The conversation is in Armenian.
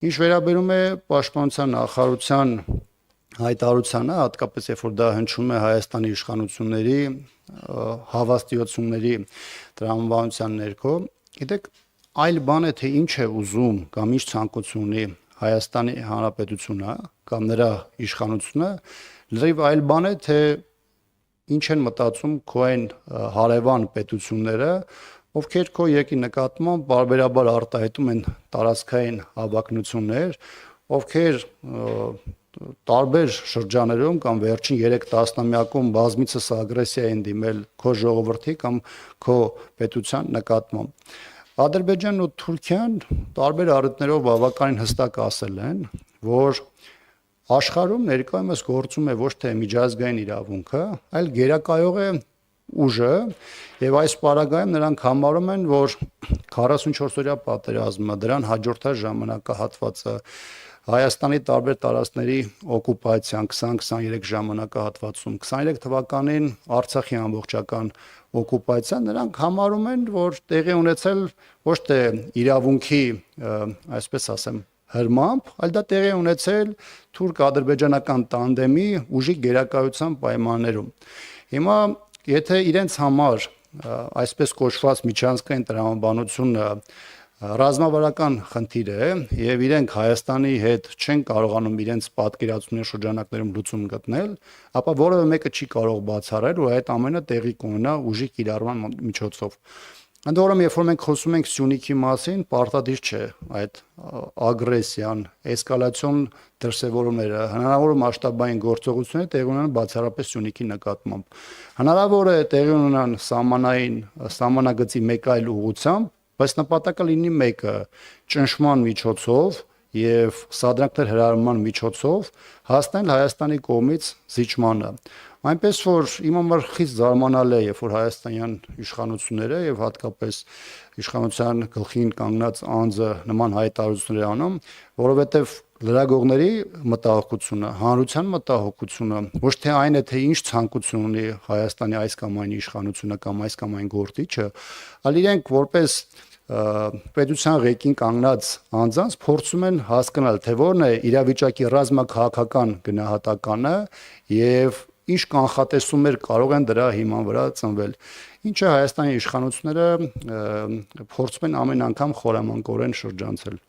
Ինչ վերաբերում է պաշտպանության նախարարության հայտարարությանը, հատկապես երբ որ դա հնչում է Հայաստանի իշխանությունների հավաստիությունների տրամաբանության ներքո, գիտեք, այլ բան է թե ինչ է ուզում կամ ինչ ցանկություն ունի Հայաստանի Հանրապետությունը կամ նրա իշխանությունը, լրիվ այլ բան է թե ինչ են մտածում քո այն հարևան պետությունները, ովքեր քո երկրի նկատմամբ բարբերաբար արտահայտում են տարածքային հավակնություններ, ովքեր տարբեր շրջաններում կամ վերջին 3 տասնամյակում բազմիցս ագրեսիա են դիմել քո ժողովրդի կամ քո պետության նկատմամբ։ Ադրբեջանն ու Թուրքիան տարբեր առիթներով բավականին հստակ ասել են, որ աշխարհում ներկայումս գործում է ոչ թե միջազգային իրավունքը, այլ գերակայող է ուժը, եւ այս պարագայում նրանք համարում են, որ 44-օրյա պատերազմը, դրան հաջորդած ժամանակահատվածը, Հայաստանի տարբեր տարածքների օկուպացիան 20-23 ժամանակահատվածում, 23 թվականին Արցախի ամբողջական օկուպացիան, նրանք համարում են, որ տեղի ունեցել ոչ թե իրավունքի, այսպես ասեմ, հրմամբ, այլ դա տեղի ունեցել թուրք-ադրբեջանական տանդեմի ուժի գերակայության պայմաններում։ Հիմա եթե իրենց համար այսպես կոչված միջանցքային տրամաբանությունը ռազմավարական խնդիր է եւ իրենք Հայաստանի հետ չեն կարողանում իրենց պատկերացումների շրջանակներում լուծում գտնել, ապա որևէ մեկը չի կարող բացառել, որ այդ ամենը տեղի կունենա ուժի կիրառման միջոցով։ Ընդ որում, երբ որ մենք խոսում ենք Սյունիքի մասին, պարտադիր չէ այդ ագրեսիան, էսկալացիոն դրսևորումները, հնարավոր մասշտաբային գործողությունները տեղի ունենան բացառապես Սյունիքի նկատմամբ։ Հնարավոր է տեղի ունենան սահմանագծի մեկ այլ ուղղությամբ, բայց նպատակը լինի մեկը՝ ճնշման միջոցով եւ սադրանքներ հրահրման միջոցով հասնել Հայաստանի կողմից զիջմանը։ Այնպես որ իմ համար խիստ զարմանալի է, երբ որ հայաստանյան իշխանությունները եւ հատկապես իշխանության գլխին կանգնած անձը նման հայտարարություններ անում, որովհետեւ լրագրողների մտահոգությունը, հանրության մտահոգությունը ոչ թե այն է, թե ինչ ցանկություն ունի Հայաստանի այս կամ այն իշխանությունը կամ այս կամ այն գործիչը, այլ իրենք որպես պետության ղեկին կանգնած անձանց փորձում են հասկանալ, թե որն է իրավիճակի ռազմաքաղաքական գնահատականը եւ ինչ կանխատեսումներ կարող են դրա հիման վրա ծնվել, ինչը Հայաստանի իշխանությունները փորձում են ամեն անգամ խորամանկորեն շրջանցել։